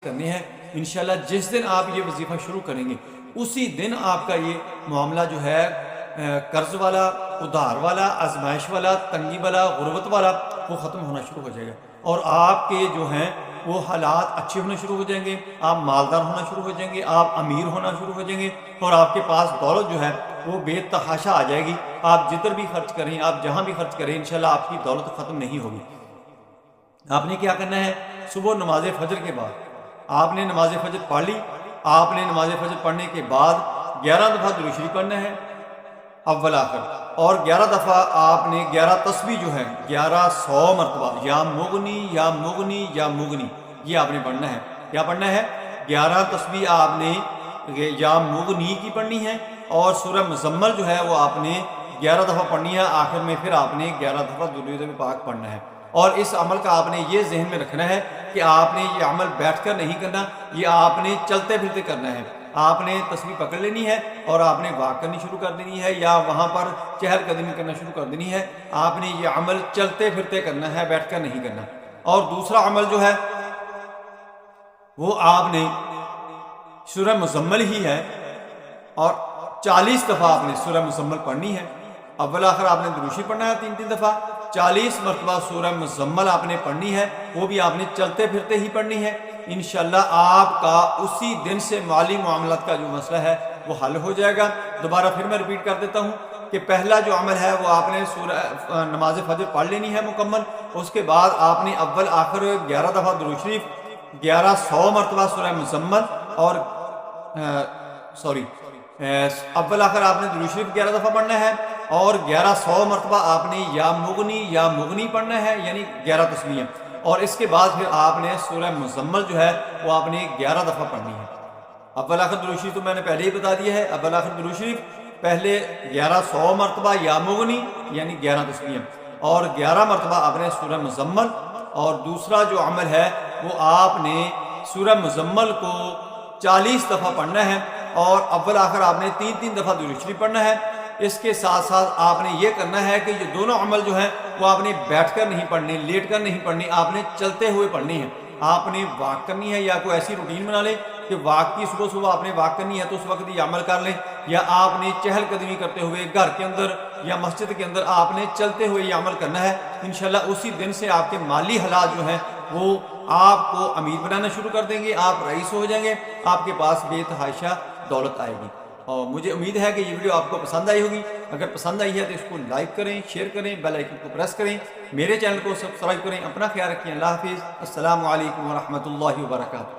کرنی ہے انشاءاللہ جس دن آپ یہ وظیفہ شروع کریں گے اسی دن آپ کا یہ معاملہ جو ہے قرض والا، ادھار والا، آزمائش والا، تنگی والا، غربت والا وہ ختم ہونا شروع ہو جائے گا، اور آپ کے جو ہیں وہ حالات اچھے ہونے شروع ہو جائیں گے، آپ مالدار ہونا شروع ہو جائیں گے، آپ امیر ہونا شروع ہو جائیں گے، اور آپ کے پاس دولت جو ہے وہ بے تحاشا آ جائے گی۔ آپ جدھر بھی خرچ کریں، آپ جہاں بھی خرچ کریں، انشاءاللہ آپ کی دولت ختم نہیں ہوگی۔ آپ نے کیا کرنا ہے؟ صبح نماز فجر کے بعد آپ نے نماز فجر پڑھ لی، آپ نے نماز فجر پڑھنے کے بعد 11 دفعہ درود شریف پڑھنا ہے اول آخر، اور 11 دفعہ آپ نے 11 تسبیح جو ہے 1100 مرتبہ یا مغنی یا مغنی یا مغنی یہ آپ نے پڑھنا ہے۔ کیا پڑھنا ہے؟ 11 تسبیح آپ نے یا مغنی کی پڑھنی ہے، اور سورہ مزمل جو ہے وہ آپ نے 11 دفعہ پڑھنی ہے، آخر میں پھر آپ نے 11 دفعہ درود پاک پڑھنا ہے۔ اور اس عمل کا آپ نے یہ ذہن میں رکھنا ہے کہ آپ نے یہ عمل بیٹھ کر نہیں کرنا، یہ آپ نے چلتے پھرتے کرنا ہے۔ آپ نے تسبیح پکڑ لینی ہے اور آپ نے واک کرنی شروع کر دینی ہے، یا وہاں پر چہل قدمی کرنا شروع کر دینی ہے۔ آپ نے یہ عمل چلتے پھرتے کرنا ہے، بیٹھ کر نہیں کرنا۔ اور دوسرا عمل جو ہے وہ آپ نے سورہ مزمل ہی ہے، اور 40 دفعہ آپ نے سورہ مزمل پڑھنی ہے۔ اول آخر آپ نے درود شریف پڑھنا ہے 3 دفعہ، 40 مرتبہ سورہ مزمل آپ نے پڑھنی ہے، وہ بھی آپ نے چلتے پھرتے ہی پڑھنی ہے۔ انشاءاللہ آپ کا اسی دن سے مالی معاملات کا جو مسئلہ ہے وہ حل ہو جائے گا۔ دوبارہ پھر میں ریپیٹ کر دیتا ہوں کہ پہلا جو عمل ہے وہ آپ نے نماز فجر پڑھ لینی ہے مکمل، اس کے بعد آپ نے اول آخر 11 دفعہ درود شریف، 1100 مرتبہ سورہ مزمل، اور اول آخر آپ نے درود شریف 11 دفعہ پڑھنا ہے، اور 1100 مرتبہ آپ نے یا مغنی پڑھنا ہے، یعنی 11 تسبیح، اور اس کے بعد پھر آپ نے سورہ مزمل جو ہے وہ آپ نے 11 دفعہ پڑھنی ہے۔ اول آخر درود شریف تو میں نے پہلے ہی بتا دیا ہے، اول آخر درود شریف پہلے 1100 مرتبہ یا مغنی یعنی 11 تسبیح، اور 11 مرتبہ آپ نے سورہ مزمل، اور دوسرا جو عمل ہے وہ آپ نے سورہ مزمل کو 40 دفعہ پڑھنا ہے، اور اول آخر آپ نے 3 دفعہ درود شریف پڑھنا ہے۔ اس کے ساتھ ساتھ آپ نے یہ کرنا ہے کہ یہ دونوں عمل جو ہیں وہ آپ نے بیٹھ کر نہیں پڑھنے، لیٹ کر نہیں پڑھنی، آپ نے چلتے ہوئے پڑھنی ہے۔ آپ نے واک کرنی ہے، یا کوئی ایسی روٹین بنا لیں کہ واک کی صبح آپ نے واک کرنی ہے تو اس وقت یہ عمل کر لیں، یا آپ نے چہل قدمی کرتے ہوئے گھر کے اندر یا مسجد کے اندر آپ نے چلتے ہوئے یہ عمل کرنا ہے۔ انشاءاللہ اسی دن سے آپ کے مالی حالات جو ہیں وہ آپ کو امیر بنانا شروع کر دیں گے، آپ رئیس ہو جائیں گے، آپ کے پاس بے تحاشا دولت آئے گی۔ اور مجھے امید ہے کہ یہ ویڈیو آپ کو پسند آئی ہوگی۔ اگر پسند آئی ہے تو اس کو لائک کریں، شیئر کریں، بیل آئیکن کو پریس کریں، میرے چینل کو سبسکرائب کریں۔ اپنا خیال رکھیں۔ اللہ حافظ۔ السلام علیکم ورحمۃ اللہ وبرکاتہ۔